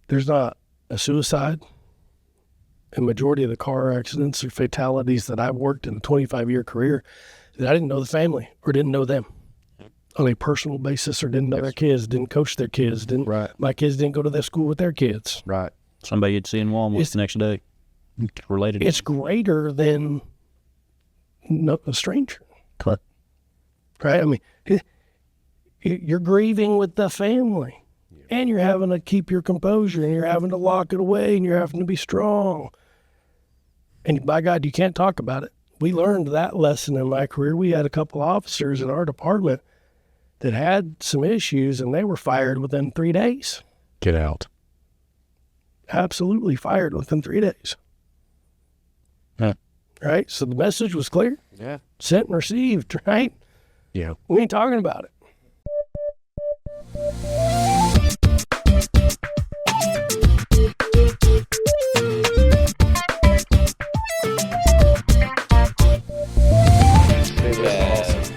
there's not a suicide. A majority of the car accidents or fatalities that I've worked in a 25-year career that I didn't know the family or didn't know them on a personal basis, or didn't know their kids, didn't coach their kids, my kids didn't go to their school with their kids. Right. Somebody you'd see in Walmart the next day. Related. It's greater than a stranger. Correct. Right? I mean, you're grieving with the family, and you're having to keep your composure, and you're having to lock it away, and you're having to be strong. And by God, you can't talk about it. We learned that lesson in my career. We had a couple officers in our department that had some issues, and they were fired within 3 days. Get out. Absolutely fired within 3 days. Huh. Right? So the message was clear. Yeah. Sent and received, right? Yeah. We ain't talking about it.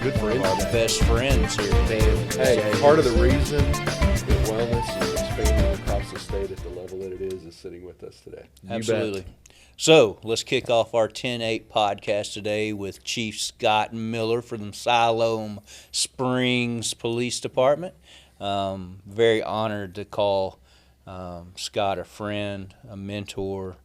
Good friends. Our best friends here. Hey, part of the reason that wellness is expanding across the state at the level that it is sitting with us today. Absolutely. So let's kick off our 10-8 podcast today with Chief Scott Miller from Siloam Springs Police Department. Very honored to call Scott a friend, a mentor,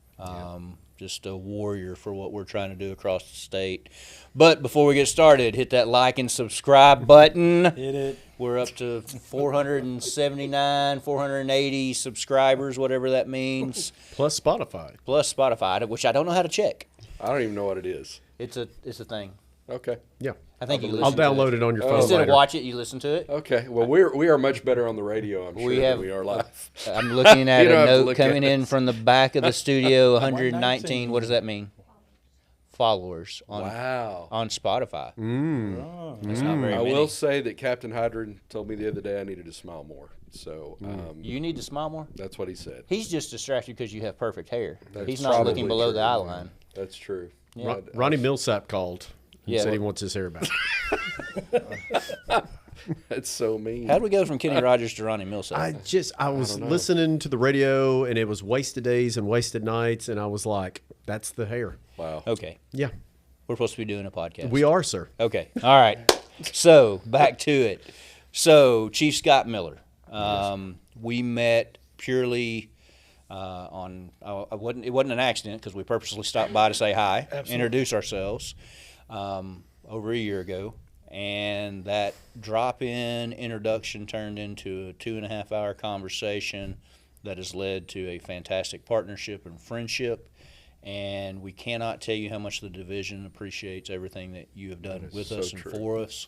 just a warrior for what we're trying to do across the state. But before we get started, hit that like and subscribe button. Hit it. We're up to 479, 480 subscribers, whatever that means. Plus Spotify. Plus Spotify, which I don't know how to check. I don't even know what it is. It's a thing. Okay. Yeah. I think you listen I'll to download it on your phone Instead later. of watch it, you listen to it. Okay. Well, we are much better on the radio, I'm sure, than we are live. I'm looking at You don't a have to note look coming at in us. from the back of the studio, 119. What does that mean? Followers on Wow. on Spotify. That's not very I many. will say that Captain Hydron told me the other day I needed to smile more. So You need to smile more. that's what he said. He's just distracted because you have perfect hair. That's He's not looking probably below true. the eye line. That's true. Yeah. Ronnie Millsap called and Yeah. said he wants his hair back. That's so mean. How'd we go from Kenny Rogers to Ronnie Millsap? I was don't know. listening to the radio, and it was wasted days and wasted nights, and I was like, that's the hair. Wow. Okay. Yeah. We're supposed to be doing a podcast. We are, sir. Okay. All right. So back to it. So Chief Scott Miller, we met purely on. It wasn't an accident because we purposely stopped by to say hi, introduce ourselves over a year ago, and that drop-in introduction turned into a 2.5-hour conversation that has led to a fantastic partnership and friendship. And we cannot tell you how much the division appreciates everything that you have done with so us and true. for us.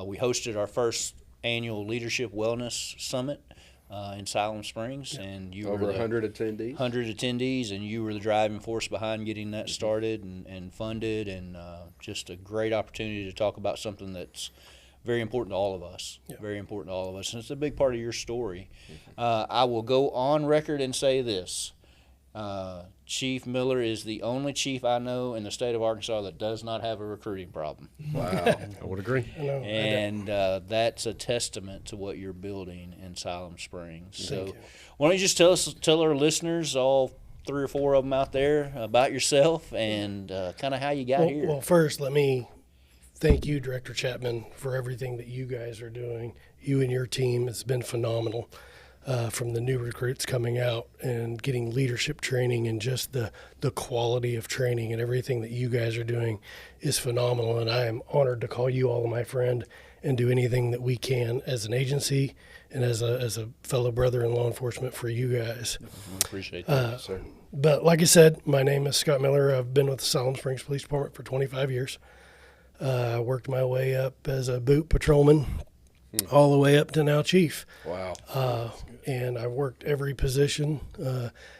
We hosted our first annual Leadership Wellness Summit in Siloam Springs, and you Over were 100 attendees. 100 attendees, and you were the driving force behind getting that started and funded, and just a great opportunity to talk about something that's very important to all of us. Very important to all of us, and it's a big part of your story. I will go on record and say this. Chief Miller is the only chief I know in the state of Arkansas that does not have a recruiting problem. Wow. I would agree. And that's a testament to what you're building in Siloam Springs. So why don't you just tell our listeners, all 3 or 4 of them out there, about yourself and kind of how you got here. Well, first, let me thank you, Director Chapman, for everything that you guys are doing. You and your team has been phenomenal. From the new recruits coming out and getting leadership training, and just the quality of training and everything that you guys are doing is phenomenal. And I am honored to call you all my friend and do anything that we can as an agency and as a fellow brother in law enforcement for you guys. Appreciate that. Sir. But like I said, my name is Scott Miller. I've been with the Siloam Springs Police Department for 25 years. I worked my way up as a boot patrolman all the way up to now chief. Wow. And I've worked every position.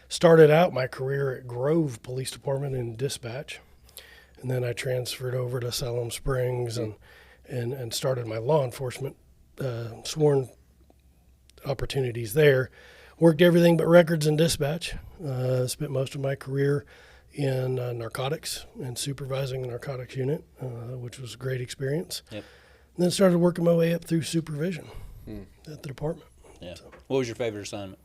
Started out my career at Grove Police Department in dispatch, and then I transferred over to Siloam Springs and started my law enforcement sworn opportunities there. Worked everything but records and dispatch. Spent most of my career in narcotics and supervising the narcotics unit, which was a great experience. Yep. And then started working my way up through supervision at the department. Yeah. What was your favorite assignment?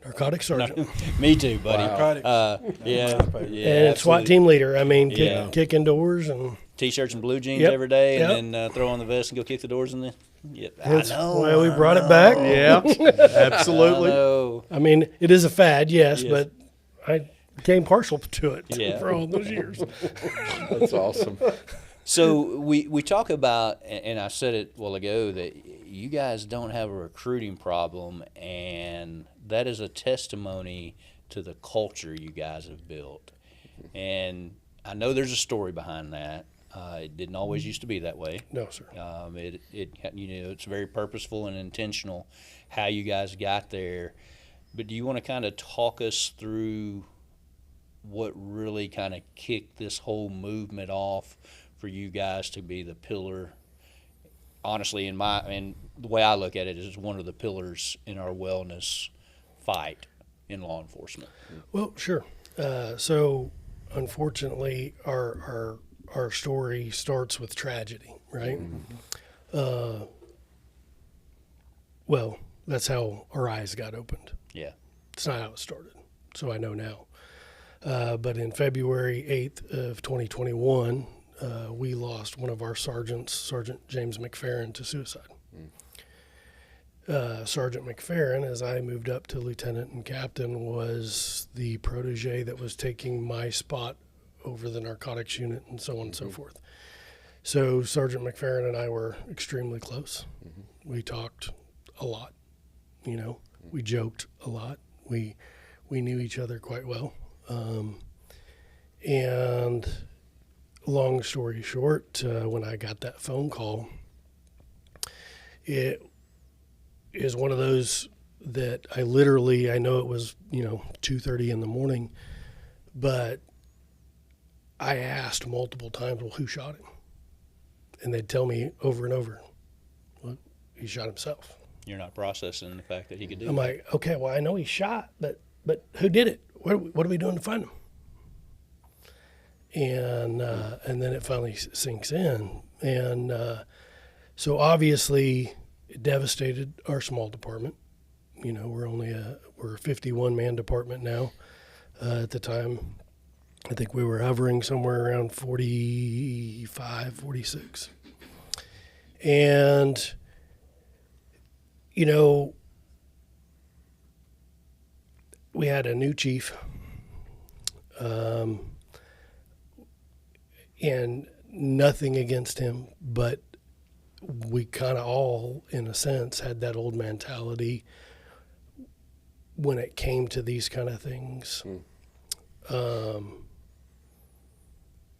narcotic sergeant, Me too, buddy. Wow. Yeah, and SWAT absolutely. team leader. I mean, Yeah. kicking doors and. T-shirts and blue jeans Yep. every day, Yep. and then throw on the vest and go kick the doors in the. Yep. That's I know. why we brought it back. Yeah, absolutely. I know. I mean, it is a fad, yes, Yes. but I became partial to it Yeah. for all those years. That's awesome. So we talk about, and I said it a while ago, that you guys don't have a recruiting problem, and that is a testimony to the culture you guys have built. And I know there's a story behind that. It didn't always used to be that way. No, sir. It's very purposeful and intentional how you guys got there. But do you want to kind of talk us through what really kind of kicked this whole movement off for you guys to be the pillar? Honestly, and the way I look at it is one of the pillars in our wellness fight in law enforcement. Well, sure. So, unfortunately, our story starts with tragedy, right? Well, that's how our eyes got opened. Yeah. It's not how it started, so I know now. But in February 8th of 2021, we lost one of our sergeants, Sergeant James McFerron, to suicide. Sergeant McFerron, as I moved up to lieutenant and captain, was the protege that was taking my spot over the narcotics unit and so on and so forth. So Sergeant McFerron and I were extremely close. We talked a lot, we joked a lot. We knew each other quite well. And long story short, when I got that phone call, it is one of those that I know it was, 2:30 in the morning, but I asked multiple times, well, who shot him? And they'd tell me over and over, well, he shot himself. You're not processing the fact that he could do I'm that. like, okay, well, I know he shot, but who did it? What are we doing to find him? And then it finally sinks in. And so obviously it devastated our small department. We're a 51-man department now. At the time, I think we were hovering somewhere around 45, 46. And, we had a new chief, and nothing against him, but we kind of all, in a sense, had that old mentality when it came to these kind of things.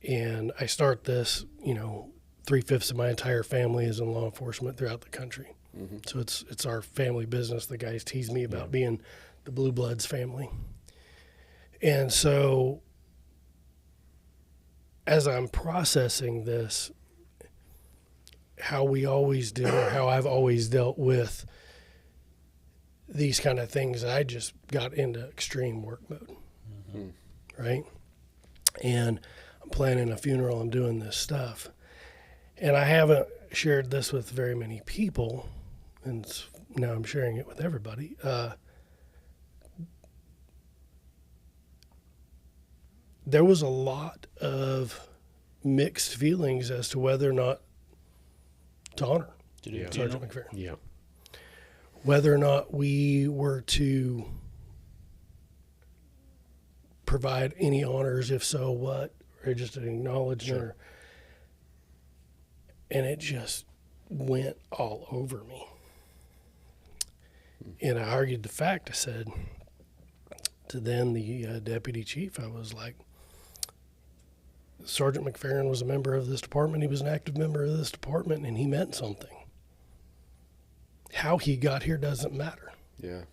And I start this, 3/5 of my entire family is in law enforcement throughout the country. So it's our family business. The guys tease me about being the Blue Bloods family. And so as I'm processing this, how we always do, or how I've always dealt with these kind of things, I just got into extreme work mode, right? And I'm planning a funeral, I'm doing this stuff. And I haven't shared this with very many people, and now I'm sharing it with everybody. There was a lot of mixed feelings as to whether or not to honor Sergeant McFerron. Yeah. Whether or not we were to provide any honors, if so, what, or just an acknowledgement. Sure. And it just went all over me. And I argued the fact. I said to then the deputy chief, I was like, Sergeant McFerron was a member of this department. He was an active member of this department, and he meant something. How he got here doesn't matter. Yeah.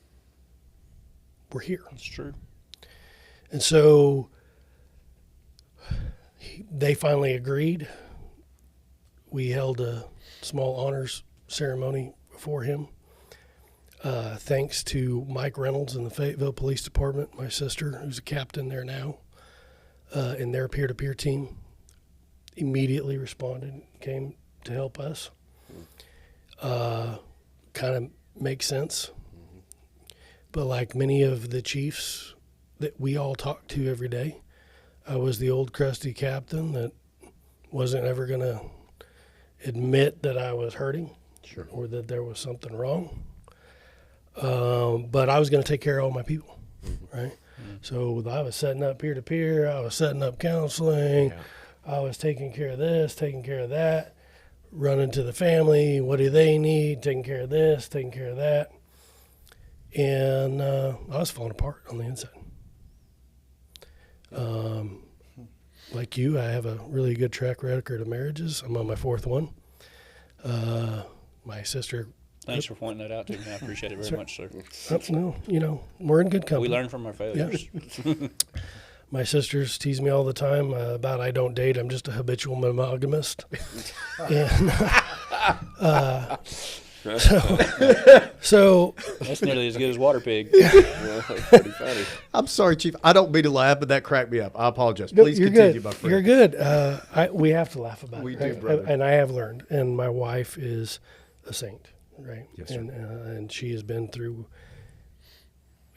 We're here. That's true. And so they finally agreed. We held a small honors ceremony for him. Thanks to Mike Reynolds in the Fayetteville Police Department, my sister, who's a captain there now, in their peer-to-peer team, immediately responded, came to help us. Kind of makes sense. But like many of the chiefs that we all talk to every day, I was the old crusty captain that wasn't ever going to admit that I was hurting or that there was something wrong. But I was going to take care of all my people, right? So I was setting up peer-to-peer. I was setting up counseling. Yeah. I was taking care of this, taking care of that, running to the family. What do they need? Taking care of this, taking care of that. And I was falling apart on the inside. Like you, I have a really good track record of marriages. I'm on my fourth one. My sister. Thanks for pointing that out to me. I appreciate it very much, sir. No, we're in good company. We learn from our failures. My sisters tease me all the time about I don't date. I'm just a habitual monogamist. And, so That's nearly as good as Water Pig. Pretty funny. I'm sorry, Chief. I don't mean to laugh, but that cracked me up. I apologize. no, Please you're continue, good. my friend. You're good. We have to laugh about We it. do, right? brother. And I have learned. And my wife is a saint, right? Yes, sir. And she has been through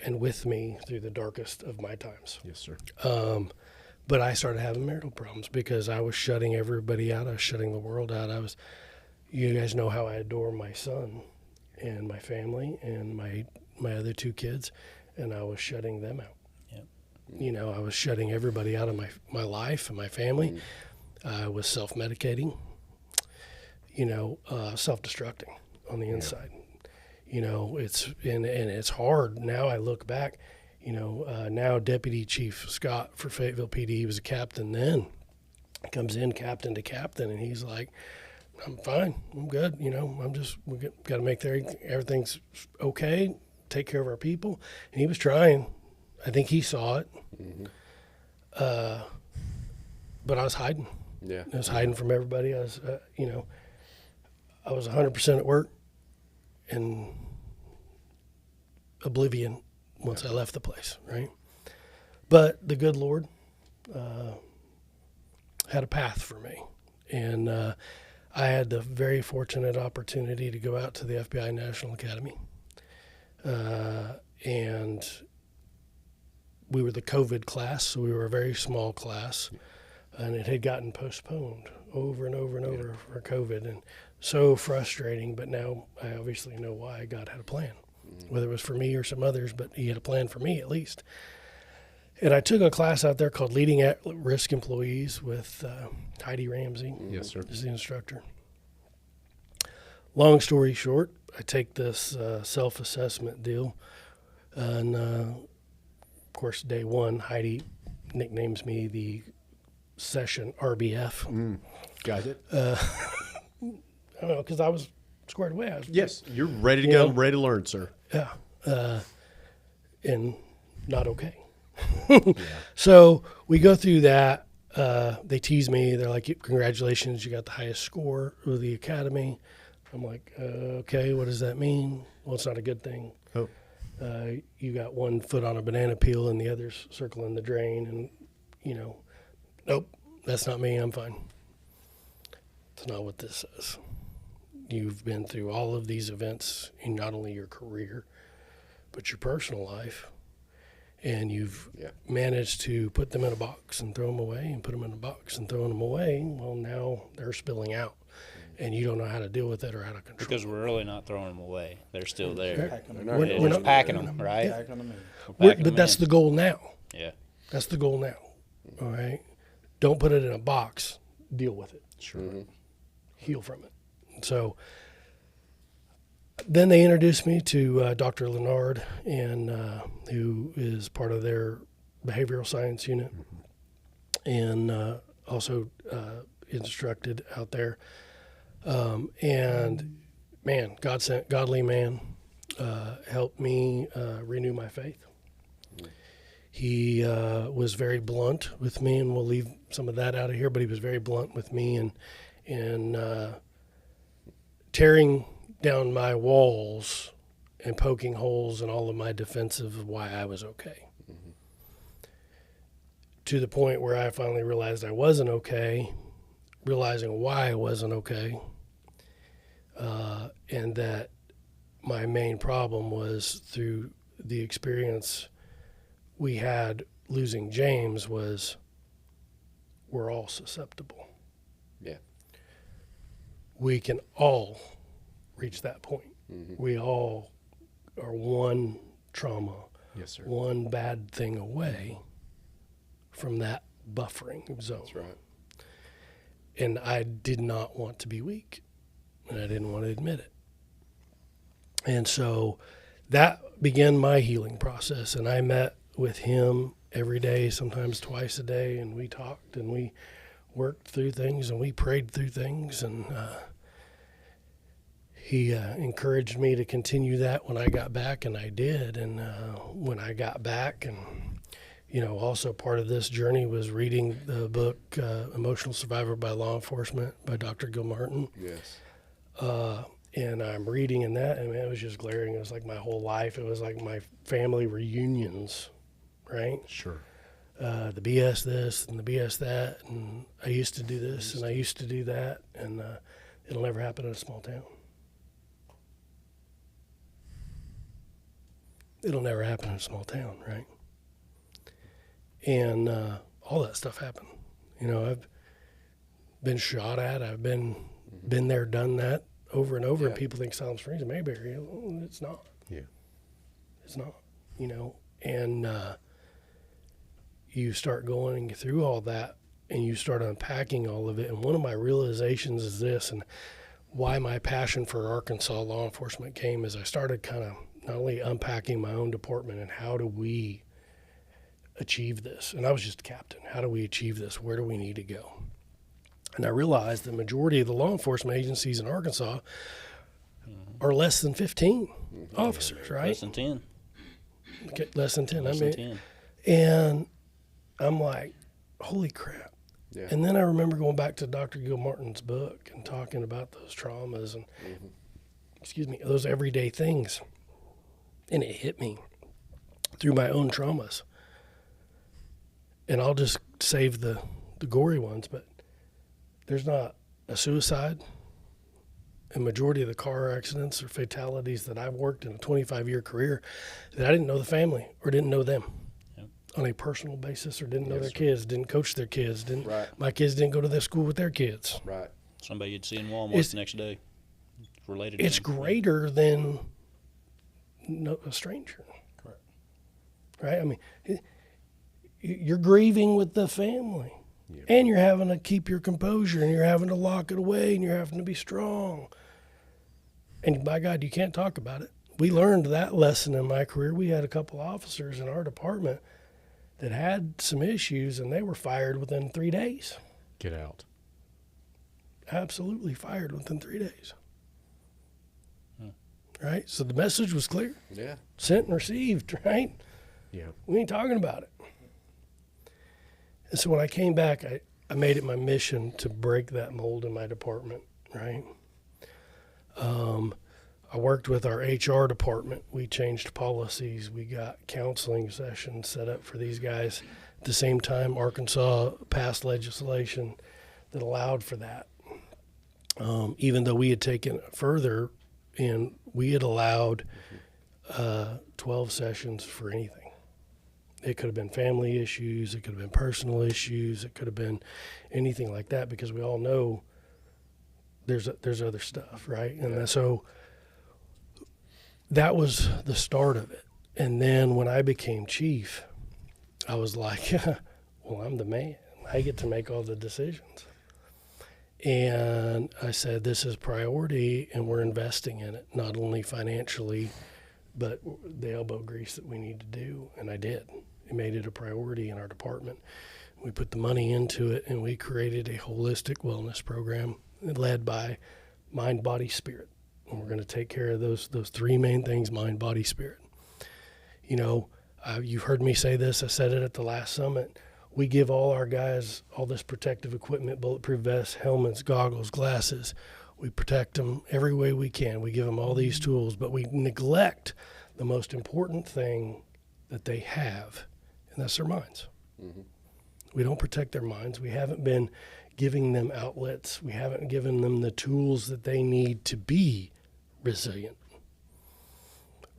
and with me through the darkest of my times. Yes, sir. But I started having marital problems because I was shutting everybody out. I was shutting the world out. You guys know how I adore my son and my family and my other two kids, and I was shutting them out. Yep. I was shutting everybody out of my life and my family. I was self-medicating, self-destructing on the inside. It's hard. Now I look back, now Deputy Chief Scott for Fayetteville PD, he was a captain then, comes in captain to captain, and he's like, I'm fine. I'm good. we got to make everything's okay, take care of our people. And he was trying. I think he saw it. But I was hiding. Yeah. I was hiding from everybody. I was, I was 100% at work and oblivion once I left the place, right? But the good Lord had a path for me. And I had the very fortunate opportunity to go out to the FBI National Academy. And we were the COVID class, so we were a very small class. And it had gotten postponed over and over and over for COVID. And so frustrating, but now I obviously know why God had a plan. Whether it was for me or some others, but he had a plan for me at least. And I took a class out there called Leading At-Risk Employees with Heidi Ramsey. Yes, sir. Is the instructor. Long story short, I take this self-assessment deal. And, of course, day one, Heidi nicknames me the session RBF. Got it. I don't know, because I was squared away. Yes, you're ready to go, ready to learn, sir. Yeah. And not okay. So we go through that. They tease me. They're like, congratulations, you got the highest score of the academy. I'm like, okay, what does that mean? Well, it's not a good thing. Oh. You got one foot on a banana peel and the other's circling the drain. And, nope, that's not me. I'm fine. It's not what this says. You've been through all of these events in not only your career, but your personal life. And you've managed to put them in a box and throw them away and put them in a box and throw them away. Well, now they're spilling out. And you don't know how to deal with it or how to control Because we're really not throwing them away. They're still there. We're We're not- just packing them, right? But that's the goal now. Yeah. That's the goal now. All right? Don't put it in a box. Deal with it. Sure. Heal from it. So then they introduced me to Dr. Leonard, and who is part of their behavioral science unit, and also instructed out there. And man, God sent godly man, helped me renew my faith. He was very blunt with me, and we'll leave some of that out of here, but he was very blunt with me and tearing down my walls and poking holes in all of my defensive of why I was okay. To the point where I finally realized I wasn't okay, realizing why I wasn't okay, and that my main problem was through the experience we had losing James was we're all susceptible. Yeah. We can all reach that point. Mm-hmm. We all are one trauma, Yes, sir. one bad thing away from that buffering zone. That's right. And I did not want to be weak, and I didn't want to admit it. And so that began my healing process, and I met with him every day, sometimes twice a day, and we talked and we worked through things and we prayed through things, and he encouraged me to continue that when I got back, and I did. And when I got back, and also part of this journey was reading the book Emotional Survivor by Law Enforcement by Dr. Gil Martin. Yes. And I'm reading in that, and it was just glaring. It was like my whole life. It was like my family reunions, right? Sure. The BS this and the BS that, and I used to do this and I used to do that, and it'll never happen in a small town. It'll never happen in a small town, right? And all that stuff happened. I've been shot at. I've been there, done that over and over, and people think Siloam Springs and Mayberry. It's not. Yeah. It's not. And you start going through all that, and you start unpacking all of it. And one of my realizations is this, and why my passion for Arkansas law enforcement came, is I started kind of not only unpacking my own department and how do we achieve this. And I was just a captain. How do we achieve this? Where do we need to go? And I realized the majority of the law enforcement agencies in Arkansas are less than 15 officers, right? Less than 10. Okay, less than 10. Less than 10. And I'm like, holy crap. Yeah. And then I remember going back to Dr. Gil Martin's book and talking about those traumas and, those everyday things. And it hit me through my own traumas. And I'll just save the gory ones, but there's not a suicide. A majority of the car accidents or fatalities that I've worked in a 25-year career that I didn't know the family or didn't know them on a personal basis, or didn't know their kids, didn't coach their kids, my kids didn't go to their school with their kids. Right. Somebody you'd see in Walmart the next day. Related to It's them. greater than a stranger. Correct. Right? I mean, you're grieving with the family. Yeah. And you're having to keep your composure, and you're having to lock it away, and you're having to be strong. And by God, you can't talk about it. We learned that lesson in my career. We had a couple officers in our department that had some issues, and they were fired within 3 days. Get out. Absolutely fired within 3 days. Right? So the message was clear. Yeah. Sent and received, right? Yeah. We ain't talking about it. And so when I came back, I made it my mission to break that mold in my department, right? I worked with our HR department. We changed policies. We got counseling sessions set up for these guys. At the same time, Arkansas passed legislation that allowed for that. Even though we had taken it further, and we had allowed 12 sessions for anything. It could have been family issues. It could have been personal issues. It could have been anything like that, because we all know there's other stuff, right? And so that was the start of it. And then when I became chief, I was like, well, I'm the man. I get to make all the decisions. And I said, this is priority, and we're investing in it, not only financially, but the elbow grease that we need to do. And I did. We made it a priority in our department. We put the money into it, and we created a holistic wellness program led by mind, body, spirit. And we're going to take care of those three main things: mind, body, spirit. You've heard me say this. I said it at the last summit. We give all our guys all this protective equipment: bulletproof vests, helmets, goggles, glasses. We protect them every way we can. We give them all these tools, but we neglect the most important thing that they have, and that's their minds. Mm-hmm. We don't protect their minds. We haven't been giving them outlets. We haven't given them the tools that they need to be resilient.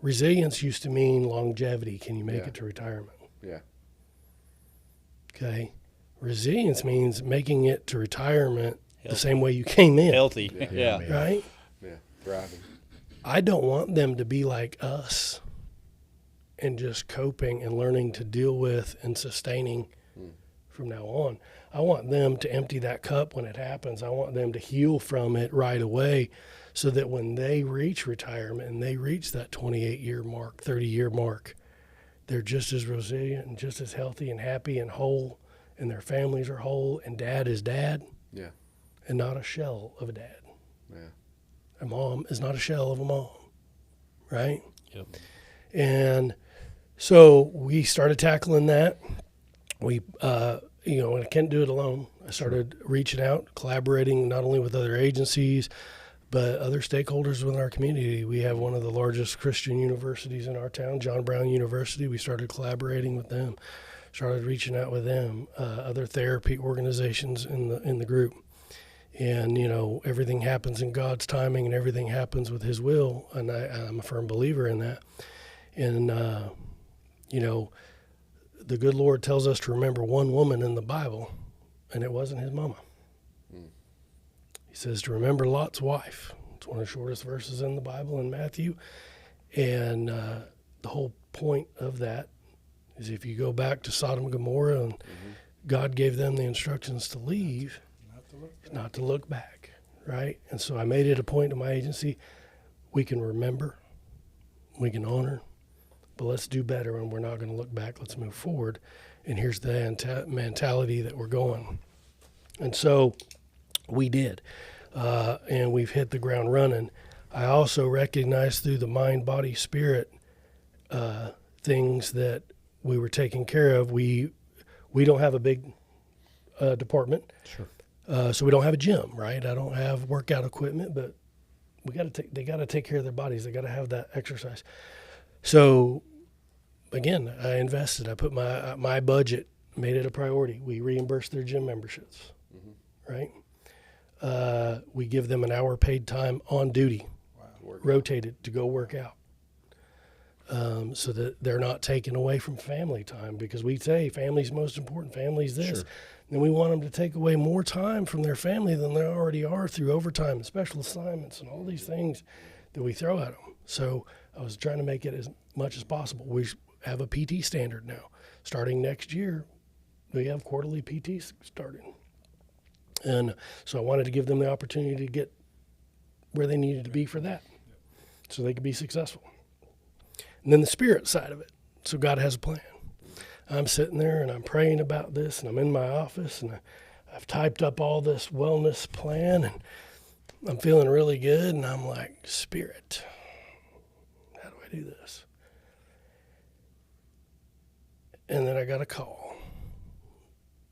resilience used to mean longevity. Can you make Yeah. it to retirement? Yeah. Okay. Resilience means making it to retirement the same way you came in. Healthy. Yeah. Yeah. man. Right? Yeah. Thriving. I don't want them to be like us and just coping and learning to deal with and sustaining from now on. I want them to empty that cup when it happens. I want them to heal from it right away so that when they reach retirement and they reach that 28-year mark, 30-year mark, they're just as resilient and just as healthy and happy and whole, and their families are whole, and dad is dad Yeah. and not a shell of a dad. Yeah. A mom is not a shell of a mom, right? Yep. And so we started tackling that. We, and I can't do it alone. I started reaching out, collaborating not only with other agencies, but other stakeholders within our community. We have one of the largest Christian universities in our town, John Brown University. We started collaborating with them, started reaching out with them, other therapy organizations in the group. And, everything happens in God's timing and everything happens with his will. And I'm a firm believer in that. And, the good Lord tells us to remember one woman in the Bible, and it wasn't his mama. He says to remember Lot's wife. It's one of the shortest verses in the Bible in Matthew. And the whole point of that is if you go back to Sodom and Gomorrah and God gave them the instructions to leave, not to look back, right? And so I made it a point to my agency, we can remember, we can honor, but let's do better, and we're not going to look back. Let's move forward. And here's the mentality that we're going. And so we did, and we've hit the ground running. I also recognize through the mind, body, spirit things that we were taking care of. We don't have a big department, so we don't have a gym, right? I don't have workout equipment, but they got to take care of their bodies. They got to have that exercise. So, again, I invested. I put my budget, made it a priority. We reimbursed their gym memberships, right? We give them an hour paid time on duty, rotated to go work out, so that they're not taken away from family time, because we say family's most important, family's this. And we want them to take away more time from their family than they already are through overtime and special assignments and all these things that we throw at them. So I was trying to make it as much as possible. We have a PT standard now. Starting next year, we have quarterly PTs starting. And so I wanted to give them the opportunity to get where they needed to be for that, so they could be successful. And then the spirit side of it. So God has a plan. I'm sitting there and I'm praying about this, and I'm in my office, and I've typed up all this wellness plan, and I'm feeling really good, and I'm like, Spirit, how do I do this? And then I got a call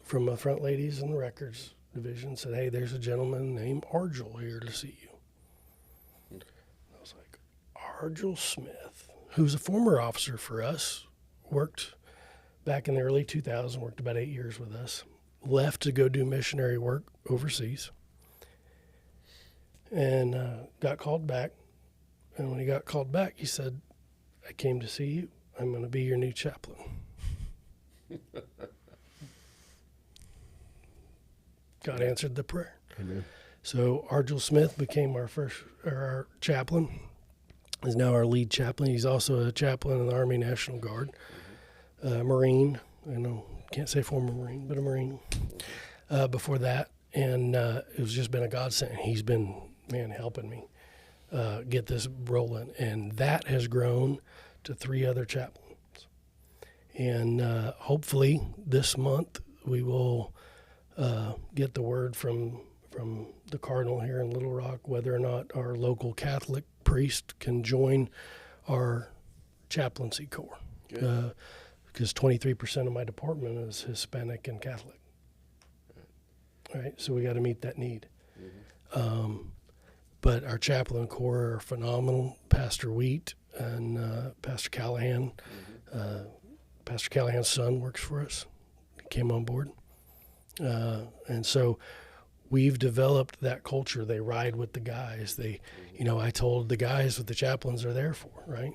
from my front ladies in the records division, said, hey, there's a gentleman named Argel here to see you. I was like, Argel Smith, who's a former officer for us, worked back in the early 2000s, worked about 8 years with us, left to go do missionary work overseas, and got called back. And when he got called back, he said, I came to see you. I'm going to be your new chaplain. God answered the prayer. Amen. So Argel Smith became our chaplain. He's now our lead chaplain. He's also a chaplain in the Army National Guard, Marine. I know, can't say former Marine, but a Marine before that. And it's just been a godsend. He's been, helping me get this rolling. And that has grown to 3 other chaplains. And hopefully this month we will get the word from the Cardinal here in Little Rock whether or not our local Catholic priest can join our chaplaincy corps. Because 23% of my department is Hispanic and Catholic. Right, so we got to meet that need. But our chaplain corps are phenomenal. Pastor Wheat and Pastor Callahan. Pastor Callahan's son works for us. He came on board. And so we've developed that culture. They ride with the guys. I told the guys what the chaplains are there for, right?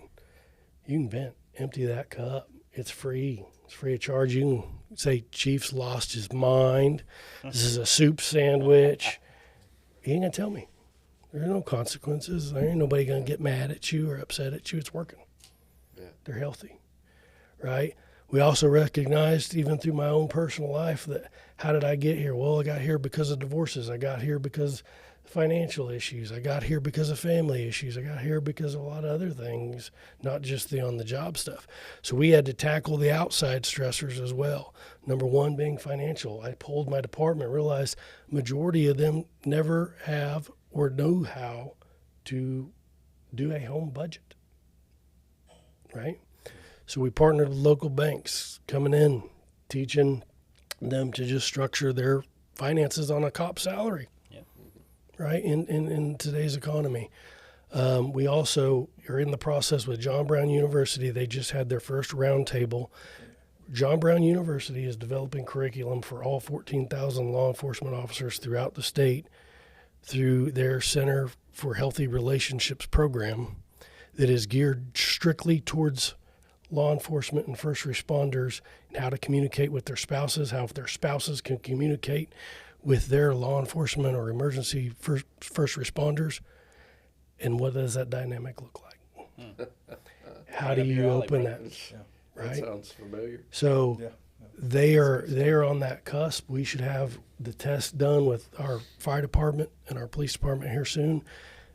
you can vent, empty that cup. It's free. It's free of charge. You can say Chief's lost his mind. This is a soup sandwich. He ain't gonna tell me. There's no consequences. There ain't nobody gonna get mad at you or upset at you. It's working. Yeah. They're healthy, right? We also recognized, even through my own personal life, that how did I get here? Well, I got here because of divorces. I got here because of financial issues. I got here because of family issues. I got here because of a lot of other things, not just the on-the-job stuff. So we had to tackle the outside stressors as well. Number one being financial. I polled my department, realized majority of them never have or know how to do a home budget, right? So we partnered with local banks coming in, teaching them to just structure their finances on a cop salary, right, in today's economy. We also are in the process with John Brown University. They just had their first roundtable. John Brown University is developing curriculum for all 14,000 law enforcement officers throughout the state through their Center for Healthy Relationships program that is geared strictly towards law enforcement and first responders and how to communicate with their spouses, how their spouses can communicate with their law enforcement or emergency first responders, and what does that dynamic look like? How do you open that? Right? That sounds familiar. So they are on that cusp. We should have the test done with our fire department and our police department here soon,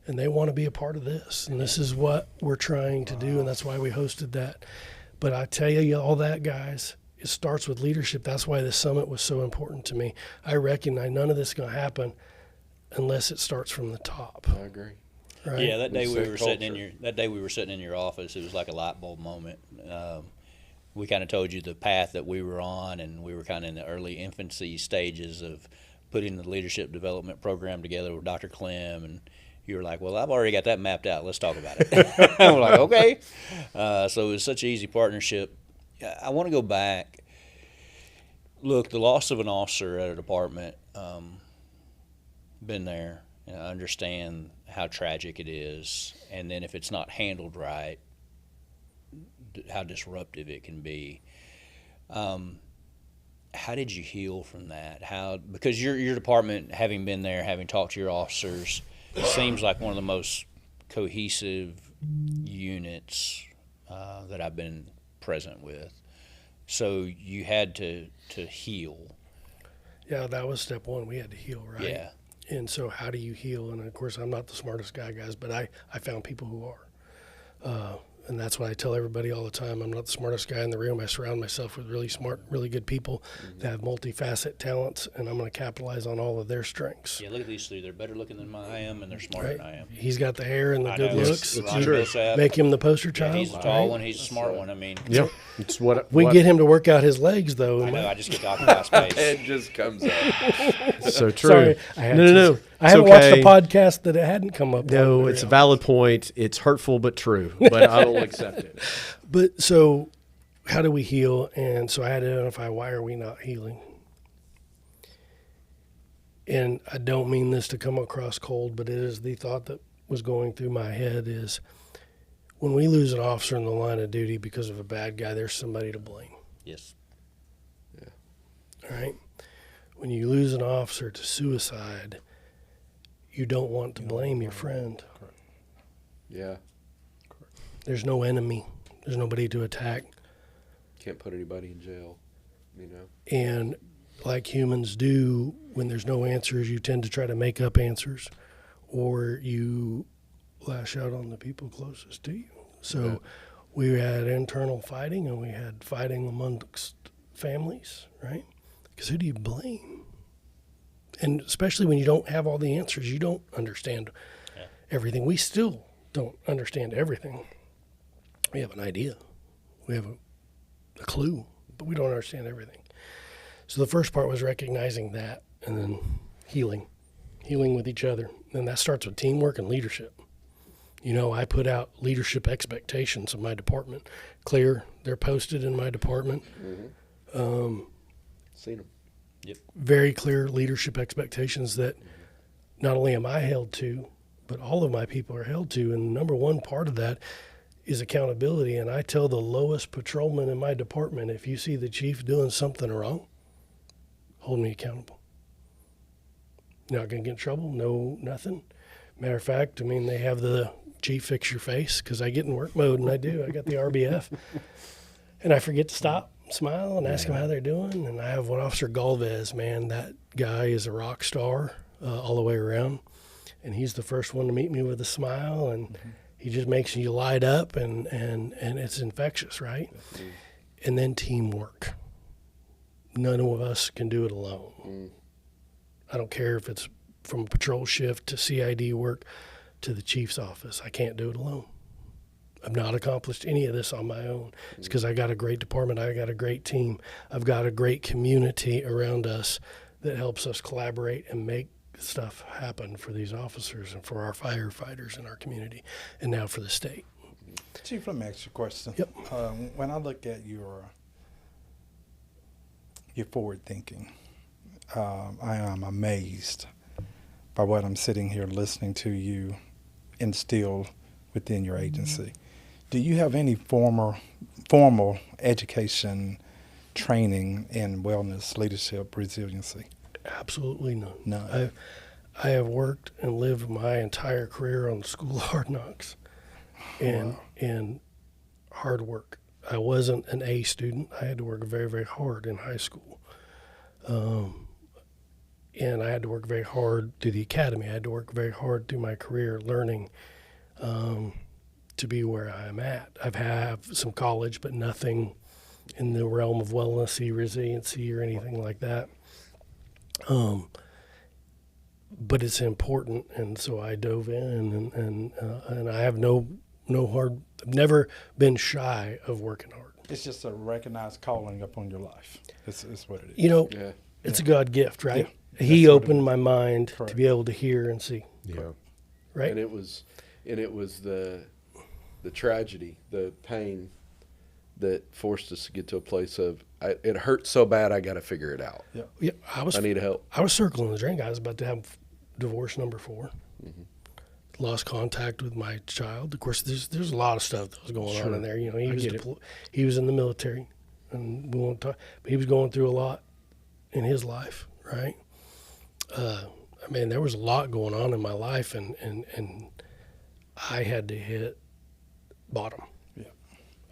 and they want to be a part of this. And this is what we're trying to do, and that's why we hosted that. But I tell you, all that, guys, it starts with leadership. That's why this summit was so important to me. I recognize none of this is going to happen unless it starts from the top. I agree. Right? Yeah, that day we Set were sitting in culture. your office. It was like a light bulb moment. We kind of told you the path that we were on, and we were kind of in the early infancy stages of putting the leadership development program together with Dr. Clem, and you were like, well, I've already got that mapped out. Let's talk about it. We're like, okay. So it was such an easy partnership. I want to go back. Look, the loss of an officer at a department, been there, and I understand how tragic it is. And then if it's not handled right, how disruptive it can be. How did you heal from that? Because your department, having been there, having talked to your officers, seems like one of the most cohesive units that I've been present with. So you had to heal. Yeah, that was step one. We had to heal, right? Yeah. And so how do you heal? And, of course, I'm not the smartest guy, guys, but I found people who are. And that's why I tell everybody all the time, I'm not the smartest guy in the room. I surround myself with really smart, really good people that have multifaceted talents, and I'm going to capitalize on all of their strengths. Yeah, look at these three. They're better looking than I am, and they're smarter Right? than I am. He's got the hair and the I good know. looks. Ron Millsap. Make him the poster Yeah, child. he's the tall right? one. He's the smart one. I mean, Yeah, it's what We get him to work out his legs, though. I know. I just get to occupy space. It just comes out. so true. Sorry, I had No. I haven't It's watched okay. a podcast that it hadn't come up. No, on it's a there. valid point. It's hurtful but true, but I will accept it. But so, how do we heal? And so I had to identify, why are we not healing? And I don't mean this to come across cold, but it is the thought that was going through my head is, when we lose an officer in the line of duty because of a bad guy, there's somebody to blame. Yes. All right? When you lose an officer to suicide, you don't want to blame your friend. Yeah. There's no enemy. There's nobody to attack. Can't put anybody in jail, you know. And like humans do, when there's no answers, you tend to try to make up answers, or you lash out on the people closest to you. So we had internal fighting, and we had fighting amongst families, right? Because who do you blame? And especially when you don't have all the answers, you don't understand everything. We still don't understand everything. We have an idea. We have a clue, but we don't understand everything. So the first part was recognizing that, and then healing with each other. And that starts with teamwork and leadership. You know, I put out leadership expectations of my department. Clear, they're posted in my department. Seen them. Very clear leadership expectations that not only am I held to, but all of my people are held to. And the number one part of that is accountability. And I tell the lowest patrolman in my department, if you see the chief doing something wrong, hold me accountable. You're not going to get in trouble. No, nothing. Matter of fact, I mean, they have the chief fix your face because I get in work mode, and I do. I got the RBF. And I forget to stop, smile, and ask them how they're doing. And I have one Officer Galvez, man. That guy is a rock star all the way around. And he's the first one to meet me with a smile, and he just makes you light up, and it's infectious, right? And then teamwork. None of us can do it alone. I don't care if it's from a patrol shift to CID work to the chief's office. I can't do it alone. I've not accomplished any of this on my own. It's because I got a great department. I got a great team. I've got a great community around us that helps us collaborate and make stuff happen for these officers and for our firefighters in our community, and now for the state. Chief, let me ask you a question. Yep. When I look at your forward thinking, I am amazed by what I'm sitting here listening to you instill within your agency. Do you have any formal education training in wellness, leadership, resiliency? Absolutely none. None. I have worked and lived my entire career on the school of hard knocks and hard work. I wasn't an A student. I had to work very, very hard in high school. And I had to work very hard through the academy. I had to work very hard through my career learning to be where I am at. I've had some college, but nothing in the realm of wellness, resiliency, or anything like that. But it's important, and so I dove in, and I have no hard. I've never been shy of working hard. It's just a recognized calling upon your life. It's what it is. You know, Yeah. it's a God gift, right? Yeah. He That's what it opened is. my mind Correct. to be able to hear and see, Yeah. right? And it was the tragedy, the pain that forced us to get to a place of, it hurts so bad I got to figure it out. Yeah, I I need help. was circling the drain. I was about to have divorce number 4. Lost contact with my child. Of course, there's a lot of stuff that was going on in there. You know, he was in the military, and we won't talk. But he was going through a lot in his life, right? I mean, there was a lot going on in my life, and I had to hit bottom. Yeah.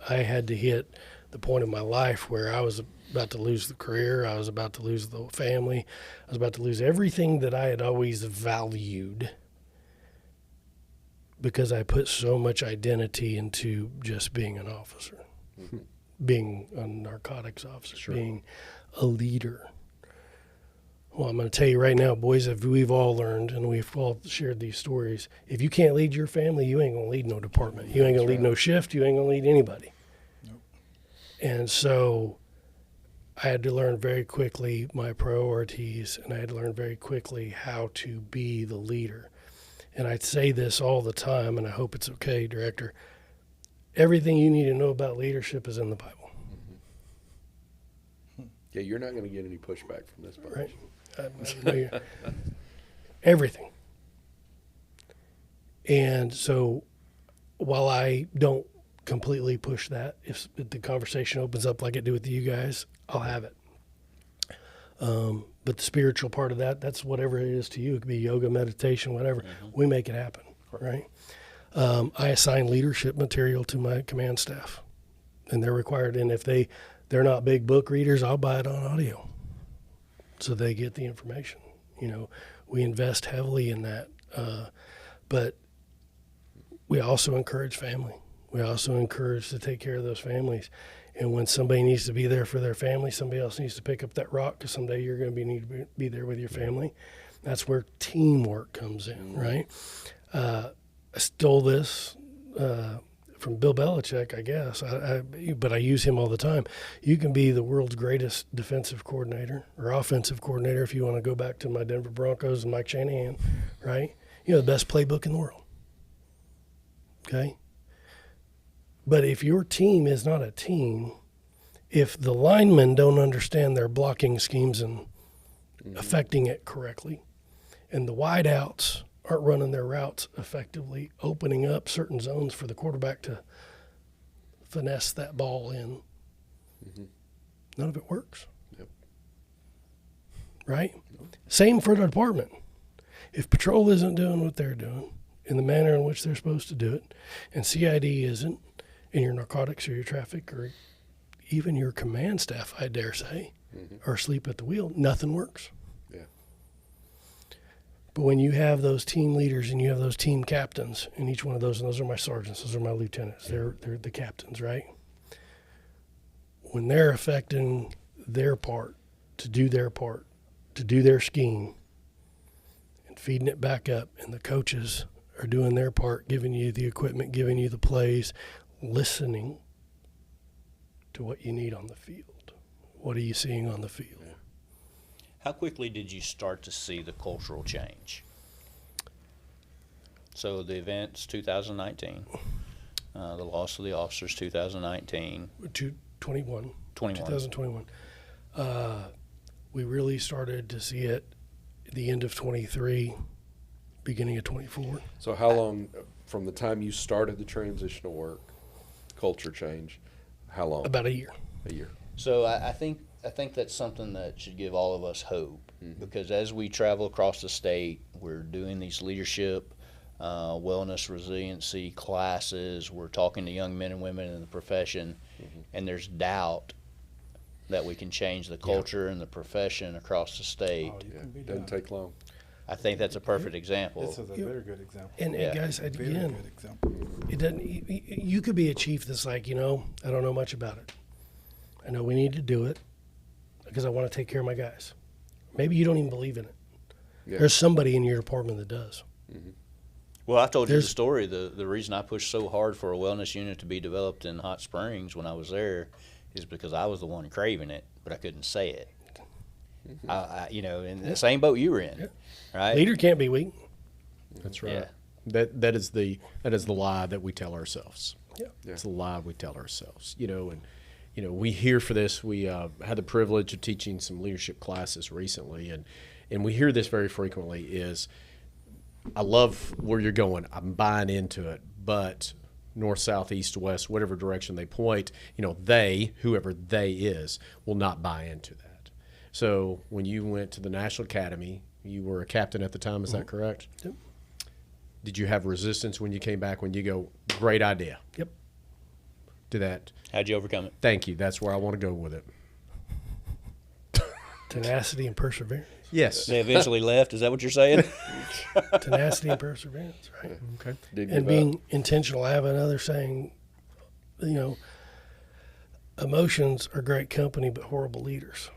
I had to hit the point in my life where I was about to lose the career. I was about to lose the family. I was about to lose everything that I had always valued because I put so much identity into just being an officer, being a narcotics officer, being a leader. Well, I'm going to tell you right now, boys, if we've all learned and we've all shared these stories, if you can't lead your family, you ain't going to lead no department. You ain't going to lead no shift. You ain't going to lead anybody. Nope. And so I had to learn very quickly my priorities, and I had to learn very quickly how to be the leader. And I say this all the time, and I hope it's okay, Director. Everything you need to know about leadership is in the Bible. Yeah, you're not going to get any pushback from this bunch. Right? Everything. And so while I don't completely push that, if the conversation opens up like it do with you guys, I'll have it. But the spiritual part of that, that's whatever it is to you. It could be yoga, meditation, whatever. We make it happen, right? I assign leadership material to my command staff, and they're required. And if they're not big book readers, I'll buy it on audio so they get the information. You know, we invest heavily in that. But we also encourage family. We also encourage to take care of those families. And when somebody needs to be there for their family, somebody else needs to pick up that rock because someday you're going to need to be there with your family. That's where teamwork comes in, right? I stole this from Bill Belichick, I guess, but I use him all the time. You can be the world's greatest defensive coordinator or offensive coordinator if you want to go back to my Denver Broncos and Mike Shanahan, right? You know, the best playbook in the world, okay? But if your team is not a team, if the linemen don't understand their blocking schemes and affecting it correctly, and the wideouts aren't running their routes effectively, opening up certain zones for the quarterback to finesse that ball in, none of it works. Yep. Right? Same for the department. If patrol isn't doing what they're doing in the manner in which they're supposed to do it, and CID isn't, and your narcotics or your traffic or even your command staff, I dare say, are asleep at the wheel, nothing works. Yeah. But when you have those team leaders and you have those team captains, and each one of those, and those are my sergeants, those are my lieutenants, they're the captains, right? When they're affecting their part, to do their scheme, and feeding it back up, and the coaches are doing their part, giving you the equipment, giving you the plays, listening to what you need on the field. What are you seeing on the field? How quickly did you start to see the cultural change? So the events 2019, the loss of the officers 2019. 2021. We really started to see it at the end of 23, beginning of 24. So how long from the time you started the transitional work, culture change, how long? About a year. A year. So I think that's something that should give all of us hope, because as we travel across the state, we're doing these leadership, wellness, resiliency classes. We're talking to young men and women in the profession, and there's doubt that we can change the culture and the profession across the state. Yeah. Doesn't take long. I think that's a perfect example. This is a very good example. And Yeah. guys, Very again, good example. it doesn't. You could be a chief that's like, I don't know much about it. I know we need to do it because I want to take care of my guys. Maybe you don't even believe in it. Yeah. There's somebody in your department that does. Well, I told you the There's- story. The reason I pushed so hard for a wellness unit to be developed in Hot Springs when I was there is because I was the one craving it, but I couldn't say it. In the same boat you were in, right? Leader can't be weak. That's right. Yeah. That is the lie that we tell ourselves. Yeah. It's a lie we tell ourselves. We hear for this. We had the privilege of teaching some leadership classes recently, and we hear this very frequently is, I love where you're going. I'm buying into it, but north, south, east, west, whatever direction they point, whoever they is, will not buy into that. So when you went to the National Academy, you were a captain at the time, is that correct? Yep. Did you have resistance when you came back, when you go, great idea? Yep. To that. How'd you overcome it? Thank you. That's where I want to go with it. Tenacity and perseverance. Yes. They eventually left. Is that what you're saying? Tenacity and perseverance, right? Okay. Didn't And give being up. intentional. I have another saying, emotions are great company, but horrible leaders.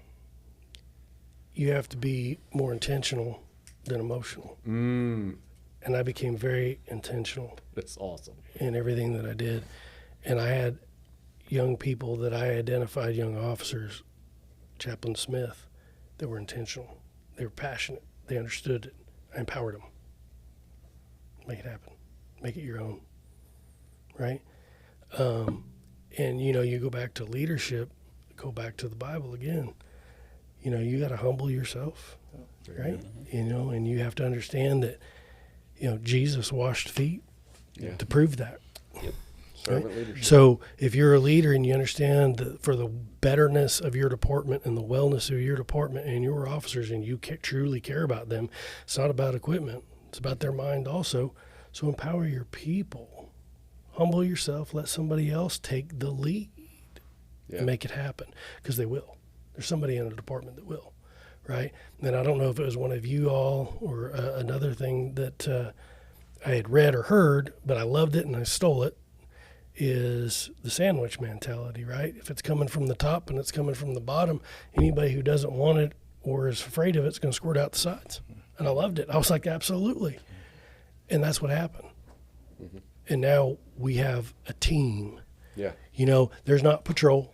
You have to be more intentional than emotional. And I became very intentional That's awesome. in everything that I did. And I had young people that I identified, young officers, Chaplain Smith, that were intentional. They were passionate. They understood it. I empowered them. Make it happen. Make it your own. Right? And, you go back to leadership, go back to the Bible again. You got to humble yourself, right? And you have to understand that, Jesus washed feet to prove that. Servant leadership. So if you're a leader and you understand that for the betterness of your department and the wellness of your department and your officers, and you truly care about them, it's not about equipment. It's about their mind also. So empower your people. Humble yourself. Let somebody else take the lead and make it happen, because they will. There's somebody in the department that will, right? And I don't know if it was one of you all or another thing that I had read or heard, but I loved it and I stole it, is the sandwich mentality, right? If it's coming from the top and it's coming from the bottom, anybody who doesn't want it or is afraid of it's going to squirt out the sides. And I loved it. I was like, absolutely. And that's what happened. And now we have a team. Yeah. There's not patrol,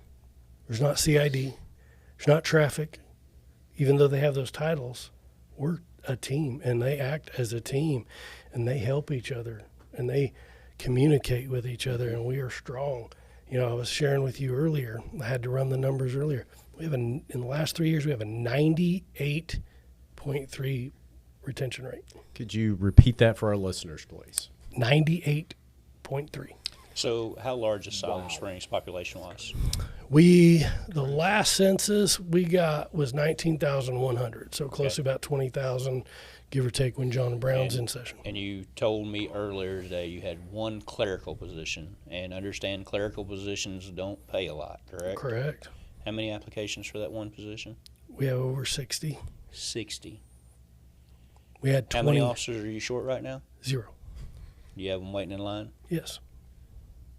there's not CID, there's not traffic. Even though they have those titles, we're a team, and they act as a team, and they help each other, and they communicate with each other, and we are strong. I was sharing with you earlier, I had to run the numbers earlier. In the last 3 years, we have a 98.3 retention rate. Could you repeat that for our listeners, please? 98.3. So how large is Siloam Springs population-wise? The last census we got was 19,100, so close to about 20,000, give or take, when John Brown's in session. And you told me earlier today you had one clerical position, and understand clerical positions don't pay a lot, correct? Correct. How many applications for that one position? We have over 60. 60. We had How 20. many officers are you short right now? 0. You have them waiting in line? Yes.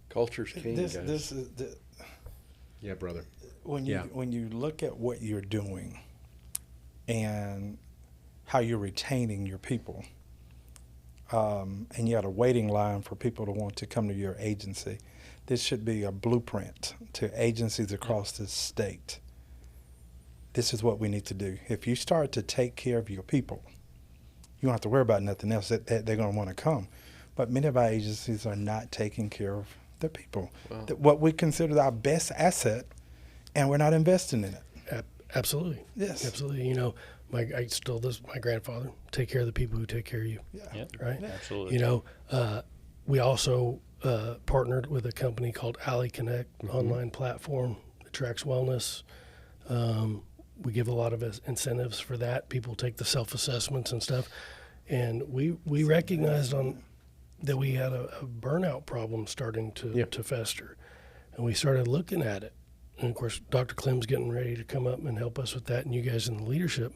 Culture's king, guys. This is Yeah, brother. when Yeah. you look at what you're doing and how you're retaining your people, and you had a waiting line for people to want to come to your agency. This should be a blueprint to agencies across the state. This is what we need to do. If you start to take care of your people, you don't have to worry about nothing else. That they're going to want to come. But many of our agencies are not taking care of their people. Wow. What we consider our best asset, and we're not investing in it. Absolutely. Yes. Absolutely. You know, I stole this. My grandfather, take care of the people who take care of you. Yep. Right. Absolutely. You know, we also partnered with a company called Alley Connect, online platform that tracks wellness. We give a lot of incentives for that. People take the self-assessments and stuff. And we recognized that we had a burnout problem starting to fester. And we started looking at it. And, of course, Dr. Clem's getting ready to come up and help us with that, and you guys in the leadership.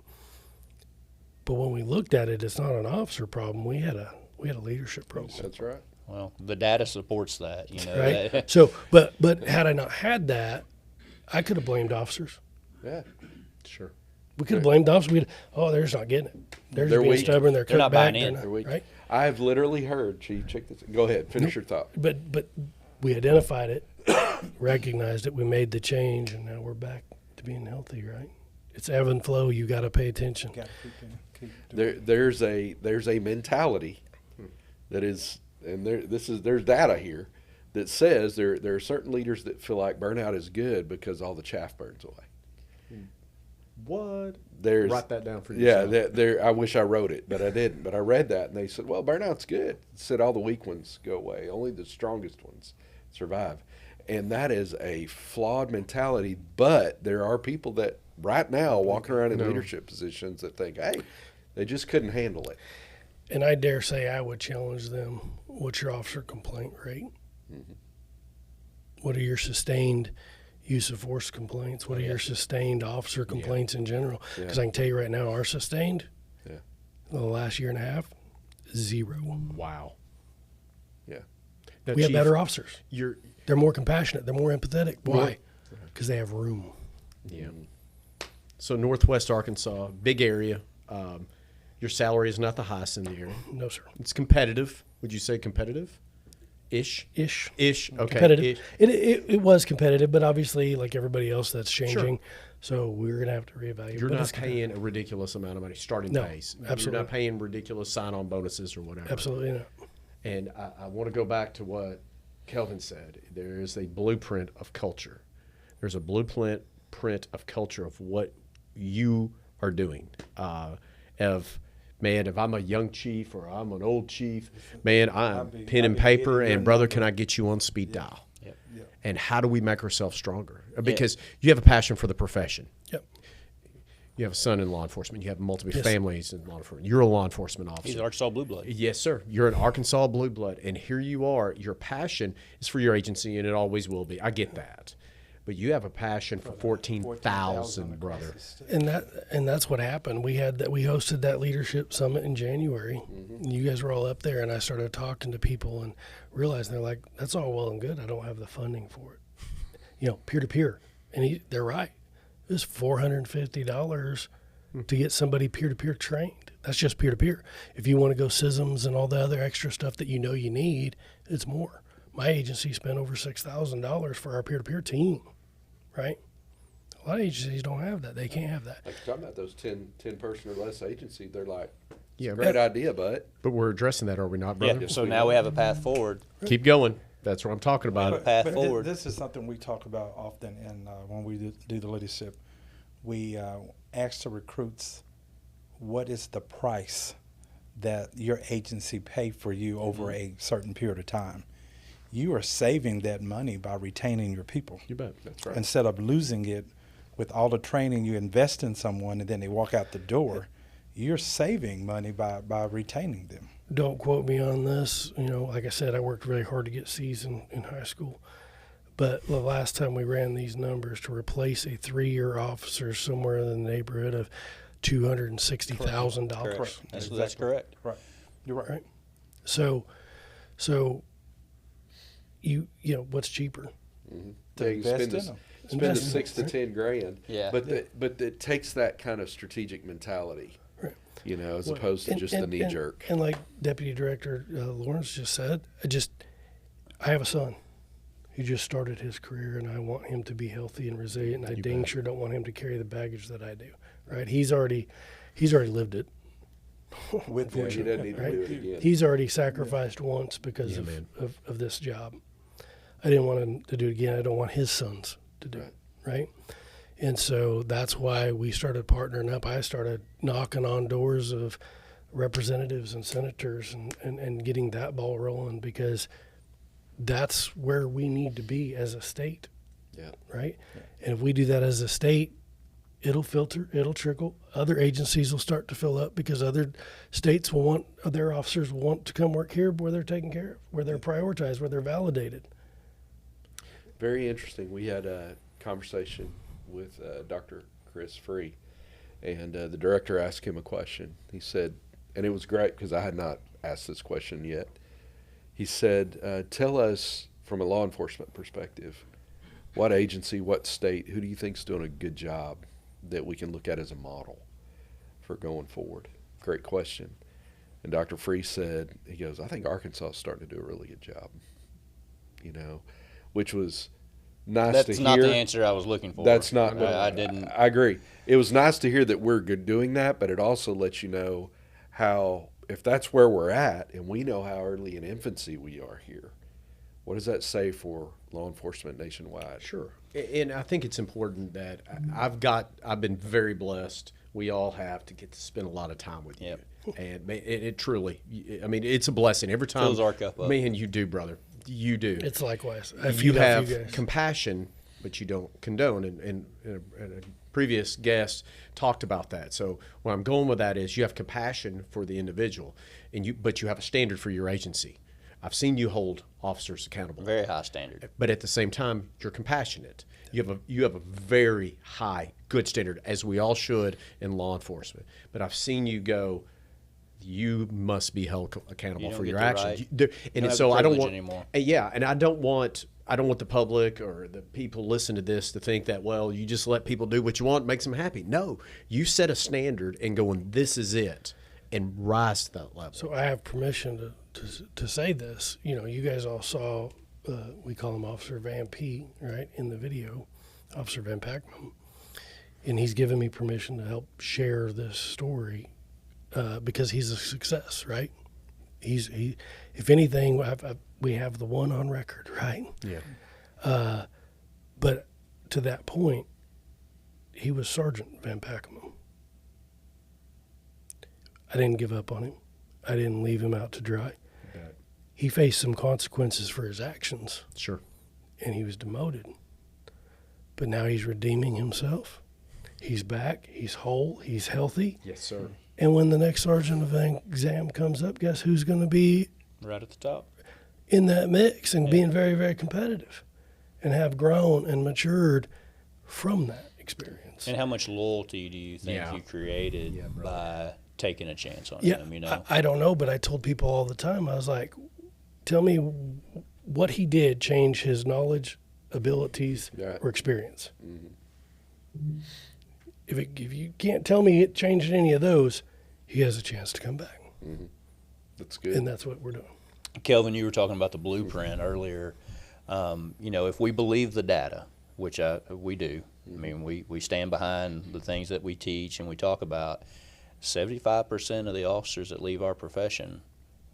But when we looked at it, it's not an officer problem. We had a leadership problem. That's right. Well, the data supports that, you know. Right. that- So, but had I not had that, I could have blamed officers. Yeah. Sure. We could have blamed officers. They're just not getting it. They're just They're being weak. stubborn. They're not back. buying in. They're weak. Right. I've literally heard, Chief, check this. Go ahead. Finish your thought. But we identified it, recognized it. We made the change, and now we're back to being healthy. Right. It's ebb and flow. You got to pay attention. Got to keep doing There's a mentality that is, and there's data here that says there are certain leaders that feel like burnout is good because all the chaff burns away. What? There's Write that down for yeah. yourself. I wish I wrote it, but I didn't. But I read that, and they said, well, burnout's good. It said all the weak ones go away, only the strongest ones survive, and that is a flawed mentality. But there are people that right now walking around in leadership positions that think, hey, they just couldn't handle it. And I dare say I would challenge them. What's your officer complaint rate? What are your sustained use of force complaints? What are your sustained officer complaints in general? Because I can tell you right now, our sustained, in the last year and a half, 0. Wow. Yeah. Now, We have Chief, better officers. You're They're more compassionate. They're more empathetic. Why? Because they have room. yeah. So Northwest Arkansas, big area. Your salary is not the highest in the area. No, sir. It's competitive. Would you say competitive? Ish. Ish. Ish. Okay. Competitive. Ish. It was competitive, but obviously, like everybody else, that's changing. So we're going to have to reevaluate. You're But not it's competitive. paying a ridiculous amount of money starting No, pays. You're absolutely. not paying ridiculous sign-on bonuses or whatever. Absolutely not. And I want to go back to what Kelvin said. There is a blueprint of culture. There's a blueprint of culture of what you are doing. Man, if I'm a young chief or I'm an old chief, man, I'm pen and paper, and brother, can I get you on speed dial? Yep. And how do we make ourselves stronger? Because you have a passion for the profession. Yep. You have a son in law enforcement. You have multiple families in law enforcement. You're a law enforcement officer. He's an Arkansas Blue Blood. Yes, sir. You're an Arkansas Blue Blood, and here you are. Your passion is for your agency, and it always will be. I get that, but you have a passion for 14,000, brother. And that's what happened. We hosted that leadership summit in January. And you guys were all up there, and I started talking to people and realized they're like, "That's all well and good. I don't have the funding for it." Peer to peer, and they're right. It was $450 to get somebody peer to peer trained. That's just peer to peer. If you want to go SISMs and all the other extra stuff that you need, it's more. My agency spent over $6,000 for our peer to peer team, right? A lot of agencies don't have that. They can't have that. Like you're talking about those 10 person or less agency, they're like, Yeah, great idea, bud. but we're addressing that, are we not, brother? Yeah. So now we have a path forward. Keep going. That's what I'm talking about. Path But forward. this is something we talk about often, and when we do the leadership, we ask the recruits, what is the price that your agency pay for you over a certain period of time? you are saving that money by retaining your people. You bet. That's right. Instead of losing it with all the training you invest in someone and then they walk out the door, you're saving money by retaining them. Don't quote me on this. You know, like I said, I worked really hard to get C's in high school. But the last time we ran these numbers to replace a 3-year officer somewhere in the neighborhood of $260,000. Correct. That's correct. Right. You're right. Right. So you know what's cheaper? Yeah, you invest spend in the, them. spend the Invest in 6 to them, 10 grand. Yeah. But it takes that kind of strategic mentality, Right. you know, as Well, opposed to and- just and- the knee jerk. And like Deputy Director Lawrence just said, I have a son who just started his career, and I want him to be healthy and resilient. And I dang sure don't want him to carry the baggage that I do. Right? He's already lived it. With Yeah, he doesn't need to Right? do it again. He's already sacrificed once because Yeah, man. of this job. I didn't want him to do it again. I don't want his sons to do it, right? And so that's why we started partnering up. I started knocking on doors of representatives and senators and getting that ball rolling, because that's where we need to be as a state, Yeah. right? And if we do that as a state, it'll filter, it'll trickle. Other agencies will start to fill up because other states will want, their officers will want to come work here where they're taken care of, where they're prioritized, where they're validated. Very interesting. We had a conversation with Dr. Chris Free, and the director asked him a question. He said, and it was great because I had not asked this question yet. He said, tell us from a law enforcement perspective, what agency, what state, who do you think is doing a good job that we can look at as a model for going forward? Great question. And Dr. Free said, he goes, I think Arkansas is starting to do a really good job, you know, which was nice to hear. That's not the answer I was looking for. That's not. I didn't. I agree. It was nice to hear that we're good doing that, but it also lets you know how, if that's where we're at, and we know how early in infancy we are here, what does that say for law enforcement nationwide? Sure. And I think it's important that I've been very blessed. We all have to get to spend a lot of time with Yep. you. And it truly, I mean, it's a blessing every time. Fills our cup up. Man, you do, brother. You do. It's likewise. I You feed off have you guys. compassion, but you don't condone. And a previous guest talked about that. So where I'm going with that is you have compassion for the individual, but you have a standard for your agency. I've seen you hold officers accountable. Very high standard. But at the same time, you're compassionate. You have a very high, good standard, as we all should in law enforcement. But I've seen you go, you must be held accountable You don't for get your the actions. right. And don't have so the I don't privilege want anymore. Yeah, and I don't want the public or the people listen to this to think that, well, you just let people do what you want, makes them happy. No, you set a standard and going, this is it, and rise to that level. So I have permission to say this. You know, you guys all saw, we call him Officer Van P, right, in the video, Officer Van Packman. And he's given me permission to help share this story because he's a success, right? If anything, we have the one on record, right? Yeah. But to that point, he was Sergeant Van Packman. I didn't give up on him. I didn't leave him out to dry. He faced some consequences for his actions, Sure. and he was demoted. But now he's redeeming himself. He's back. He's whole. He's healthy. Yes, sir. And when the next sergeant of exam comes up, guess who's going to be Right at the top. in that mix and being very, very competitive and have grown and matured from that experience. And how much loyalty do you think Yeah. you created Yeah, brother. by taking a chance on Yeah, him? You know, I don't know, but I told people all the time, I was like, tell me what he did change his knowledge, abilities, Yeah. or experience. If you can't tell me it changed any of those, he has a chance to come back. That's good. And that's what we're doing. Kelvin, you were talking about the blueprint earlier. You know, if we believe the data, which we do, I mean, we stand behind the things that we teach and we talk about. 75% of the officers that leave our profession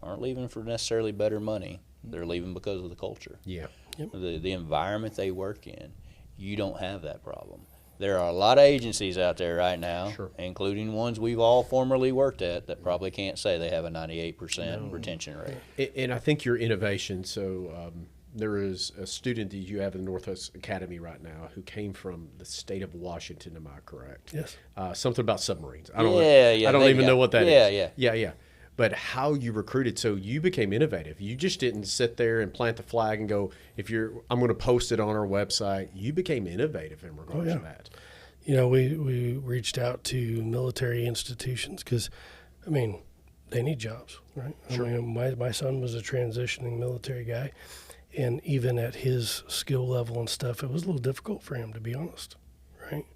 aren't leaving for necessarily better money. They're leaving because of the culture, Yeah. the environment they work in. You don't have that problem. There are a lot of agencies out there right now, Sure. including ones we've all formerly worked at, that probably can't say they have a 98% retention rate. And I think your innovation, so there is a student that you have in the Northwest Academy right now who came from the state of Washington. Am I correct? Yes. Something about submarines. I don't even know what that is. Yeah. But how you recruited, so you became innovative. You just didn't sit there and plant the flag and go, I'm going to post it on our website. You became innovative in regards to that. You know, we reached out to military institutions because, I mean, they need jobs, right? Sure. I mean, my son was a transitioning military guy, and even at his skill level and stuff, it was a little difficult for him, to be honest, right?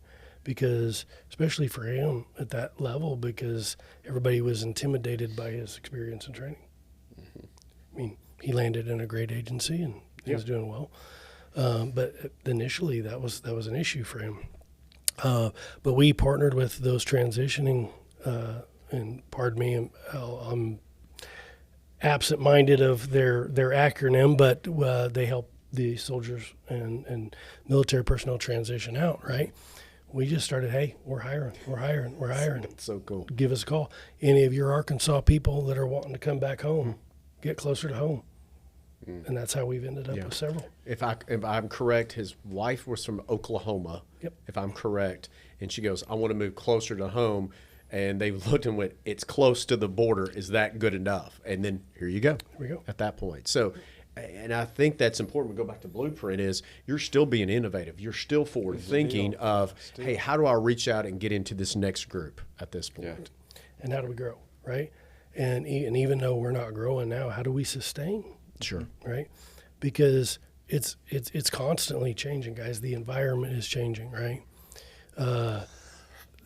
Because, especially for him at that level, because everybody was intimidated by his experience and training. Mm-hmm. I mean, he landed in a great agency and he was doing well. But initially that was an issue for him. But we partnered with those transitioning, and pardon me, I'm absent-minded of their acronym, but they help the soldiers and military personnel transition out, right? We just started, hey, we're hiring. That's so cool. Give us a call. Any of your Arkansas people that are wanting to come back home, get closer to home. And that's how we've ended up with several. If I'm correct, his wife was from Oklahoma. Yep. If I'm correct, and she goes, I want to move closer to home. And they looked and went, it's close to the border. Is that good enough? And then here you go. Here we go. At that point. So, and I think that's important. We go back to Blueprint is you're still being innovative. You're still forward thinking of, hey, how do I reach out and get into this next group at this point? Yeah. And how do we grow, right? And even though we're not growing now, how do we sustain? Sure. Right? Because it's constantly changing, guys. The environment is changing, right?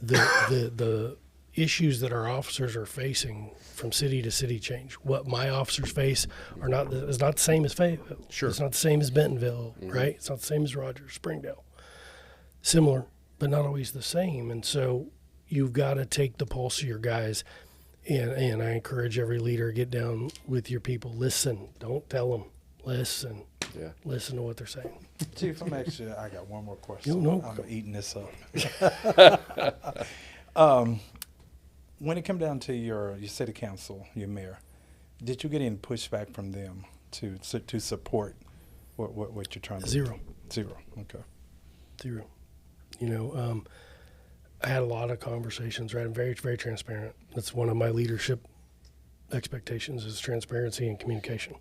The issues that our officers are facing from city to city change. What my officers face is not the same as Fayetteville. Sure. It's not the same as Bentonville, right? It's not the same as Rogers, Springdale. Similar, but not always the same. And so you've got to take the pulse of your guys. And I encourage every leader, get down with your people. Listen. Don't tell them. Listen. Yeah. Listen to what they're saying. Chief, I got one more question. No. I'm eating this up. When it come down to your city council, your mayor, did you get any pushback from them to support what you're trying to do? Zero. Okay. Zero. You know, I had a lot of conversations, right? I'm very, very transparent. That's one of my leadership expectations is transparency and communication.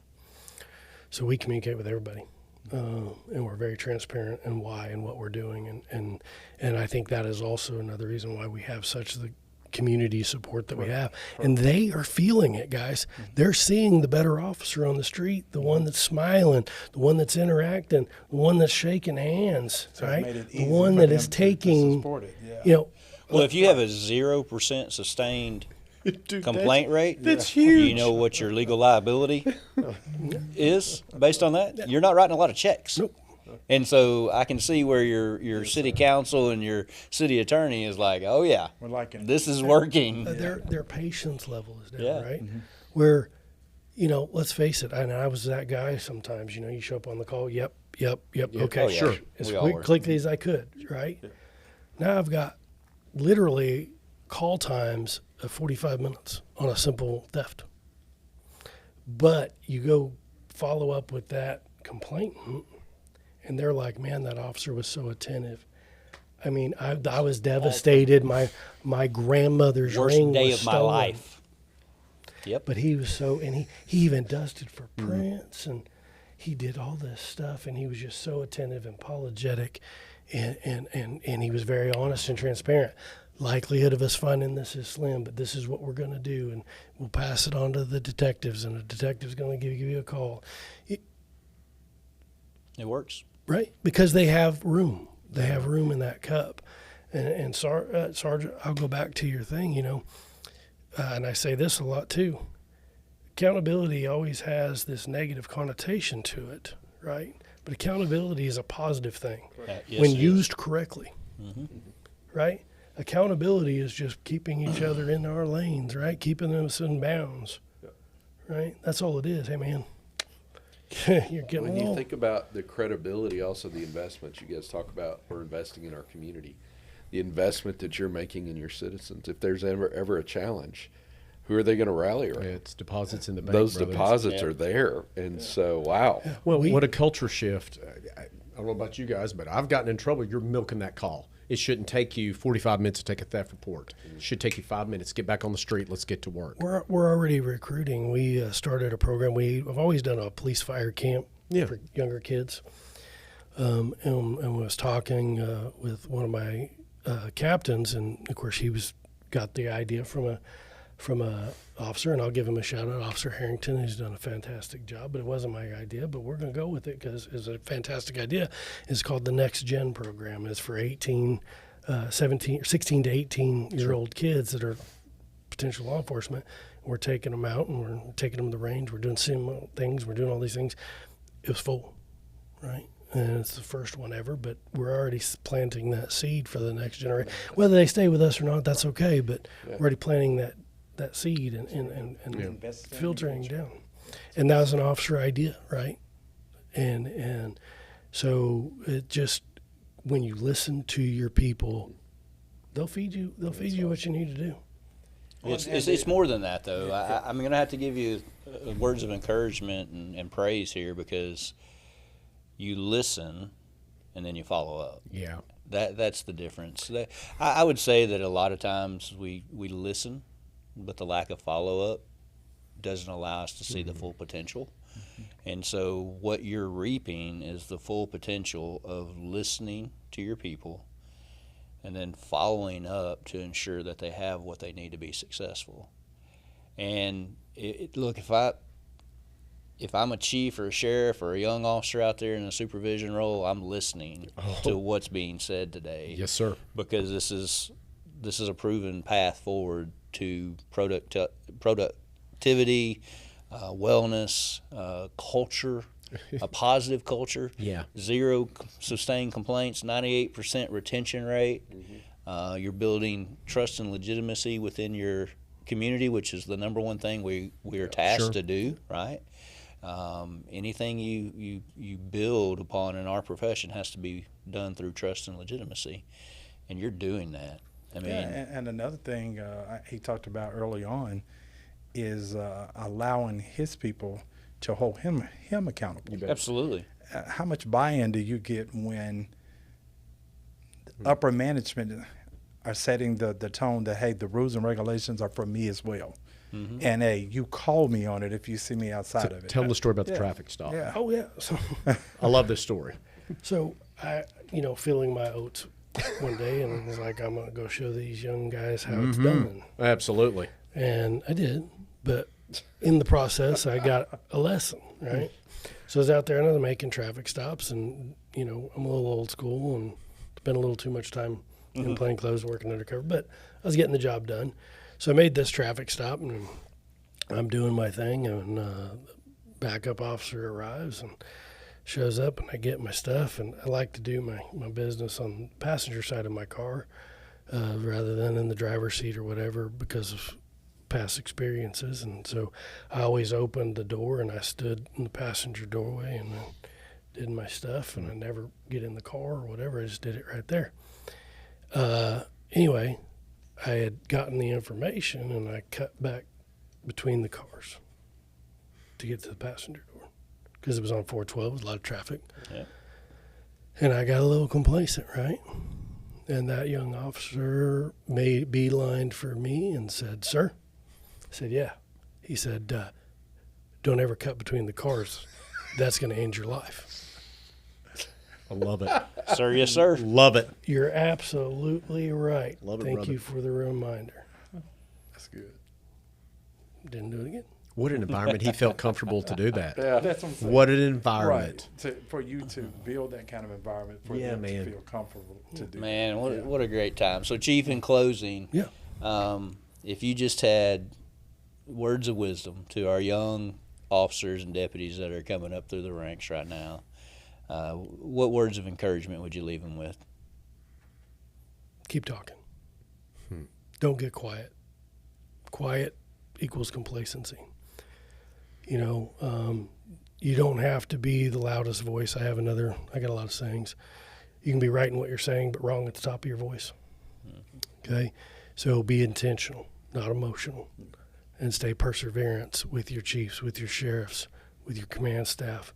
So we communicate with everybody, and we're very transparent in why and what we're doing. And I think that is also another reason why we have such the community support that we have. And they are feeling it, guys. They're seeing the better officer on the street, the one that's smiling, the one that's interacting, the one that's shaking hands, So it right? made it The easy one for that them is to taking, support it, yeah. you know, Well, if you have a 0% sustained complaint rate, That's huge. you know what your legal liability is based on that. You're not writing a lot of checks. Nope. And so I can see where your city council and your city attorney is like, oh yeah, We're liking this is working. their patience level is down, Yeah. right? Where, you know, let's face it, and I was that guy sometimes, you know, you show up on the call, yep, okay, Oh, yeah. sure. As We all were. quickly as I could, right? Now I've got literally call times of 45 minutes on a simple theft. But you go follow up with that complaint, and they're like, man, that officer was so attentive. I mean, I was devastated. My grandmother's Worst ring day was of my stolen. life. Yep. But he was so, and he even dusted for prints, and he did all this stuff, and he was just so attentive and apologetic, and he was very honest and transparent. Likelihood of us finding this is slim, but this is what we're going to do, and we'll pass it on to the detectives, and the detective's going to give you a call. It works. Right, because they have room. They have room in that cup. And Sergeant, I'll go back to your thing, you know, and I say this a lot too. Accountability always has this negative connotation to it, right? But accountability is a positive thing Yes, when it is. used correctly, right? Accountability is just keeping each other in our lanes, right? Keeping us in bounds, right? That's all it is. Hey, man, you're getting When you along. think about the credibility, also the investments you guys talk about, we're investing in our community, the investment that you're making in your citizens. If there's ever a challenge, who are they going to rally around? It's deposits in the bank. Those brother. deposits are there. And so, wow. Well, what a culture shift. I don't know about you guys, but I've gotten in trouble. You're milking that call. It shouldn't take you 45 minutes to take a theft report. It should take you 5 minutes. Get back on the street. Let's get to work. We're already recruiting. We started a program. We've always done a police fire camp for younger kids. And was talking with one of my captains, and of course he got the idea from a officer, and I'll give him a shout out, Officer Harrington, who's done a fantastic job. But it wasn't my idea, but we're going to go with it because it's a fantastic idea. It's called the Next Gen program. It's for 16 to 18-year-old kids that are potential law enforcement. We're taking them out and we're taking them to the range. We're doing sim things. We're doing all these things. It was full, right? And it's the first one ever, but we're already planting that seed for the next generation. Whether they stay with us or not, that's okay, but we're already planting that seed and filtering down. And that was an officer idea, right? And so it just, when you listen to your people, they'll feed you what you need to do. It's more than that, though. I'm going to have to give you words of encouragement and praise here, because you listen and then you follow up. Yeah. That's the difference. I would say that a lot of times we listen, but the lack of follow-up doesn't allow us to see the full potential. And so what you're reaping is the full potential of listening to your people and then following up to ensure that they have what they need to be successful. And look, if I'm a chief or a sheriff or a young officer out there in a supervision role, I'm listening to what's being said today. Yes, sir. Because this is a proven path forward to productivity, wellness, culture, a positive culture. Yeah. 0 sustained complaints, 98% retention rate. You're building trust and legitimacy within your community, which is the number one thing we are tasked to do, right? Anything you build upon in our profession has to be done through trust and legitimacy, and you're doing that. I mean, and another thing he talked about early on is allowing his people to hold him accountable. absolutely. How much buy-in do you get when upper management are setting the tone that, hey, the rules and regulations are for me as well? And hey, you call me on it if you see me outside of it. Tell them the story about the traffic stop. Yeah. Oh yeah. So, I love this story. so I, filling my oats one day, and was like, I'm gonna go show these young guys how it's done, Absolutely. and I did. But in the process, I got a lesson, right? So I was out there and I was making traffic stops, and I'm a little old school and spent a little too much time in plain clothes working undercover, but I was getting the job done. So I made this traffic stop, and I'm doing my thing, and backup officer arrives and shows up, and I get my stuff, and I like to do my business on the passenger side of my car rather than in the driver's seat or whatever, because of past experiences. And so I always opened the door, and I stood in the passenger doorway and did my stuff, and I never get in the car or whatever. I just did it right there. Anyway, I had gotten the information, and I cut back between the cars to get to the passenger door because it was on 412, it was a lot of traffic. Yeah. And I got a little complacent, right? And that young officer made beeline for me and said, "Sir?" I said, "Yeah." He said, "Don't ever cut between the cars. That's going to end your life." I love it. Sir, yes, sir. Love it. You're absolutely right. Love it, Thank brother. you for the reminder. That's good. Didn't do it again. What an environment. He felt comfortable to do that. Yeah. That's what I'm saying. What an environment. Right. For you to build that kind of environment for Yeah, them man. to feel comfortable to do. Man, what a great time. So, Chief, in closing, Yeah. if you just had words of wisdom to our young officers and deputies that are coming up through the ranks right now, what words of encouragement would you leave them with? Keep talking. Don't get quiet. Quiet equals complacency. You don't have to be the loudest voice. I got a lot of sayings. You can be right in what you're saying, but wrong at the top of your voice. Okay? So be intentional, not emotional. and stay perseverance with your chiefs, with your sheriffs, with your command staff,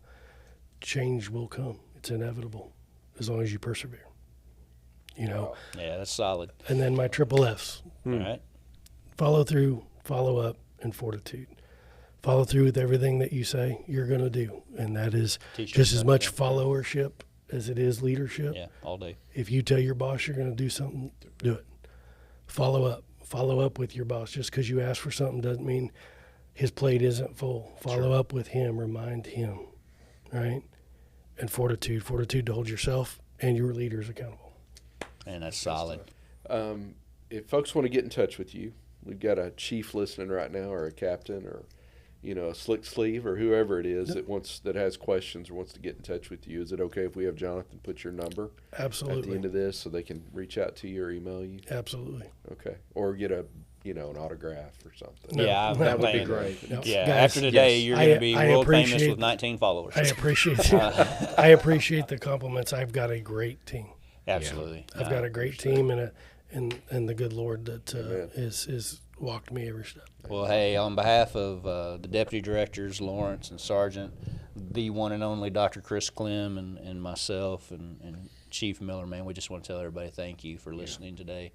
change will come. It's inevitable as long as you persevere. You know, Yeah, that's solid. and then my triple F's: All right. follow through, follow up, and fortitude. Follow through with everything that you say you're going to do, and that is Teach just as yourself, much yeah. followership as it is leadership. Yeah, all day. If you tell your boss you're going to do something, do it. Follow up. Follow up with your boss. Just because you ask for something doesn't mean his plate isn't full. Follow up with him. Remind him, right? And fortitude. Fortitude to hold yourself and your leaders accountable. Man, that's solid. If folks want to get in touch with you, we've got a chief listening right now, or a captain, or a slick sleeve, or whoever it is that has questions or wants to get in touch with you. Is it okay if we have Jonathan put your number at the Absolutely. end of this so they can reach out to you or email you? Absolutely. Okay, or get an autograph or something. No, Yeah, I'm that would be playing. great. No. Yeah, Guys, after today, you're going to be I world famous appreciate- with 19 followers. I appreciate I appreciate the compliments. I've got a great team. Absolutely. I've got a great team and the good Lord that Amen. is walked me every step. Well, hey, on behalf of the deputy directors, Lawrence and Sergeant, the one and only Dr. Chris Clem, and myself and Chief Miller, man, we just want to tell everybody thank you for listening today,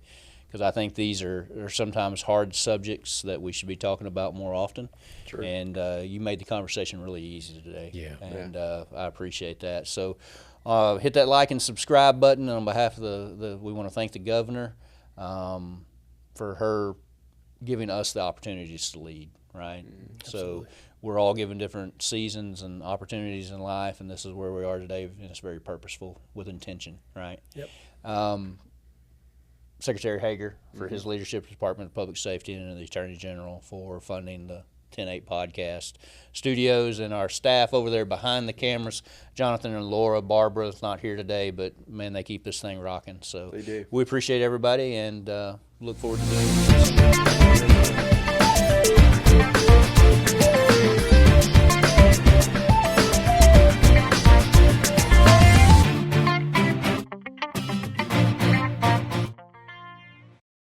because I think these are sometimes hard subjects that we should be talking about more often. True. And you made the conversation really easy today. Yeah. And I appreciate that. So hit that like and subscribe button. And on behalf of we want to thank the governor for her giving us the opportunities to lead, right? So we're all given different seasons and opportunities in life, and this is where we are today, and it's very purposeful with intention, right? Yep. Secretary Hager for his leadership, Department of Public Safety, and the Attorney General for funding the 10-8 podcast studios, and our staff over there behind the cameras, Jonathan and Laura. Barbara's not here today, but man, they keep this thing rocking. So They do. we appreciate everybody, and look forward to doing this.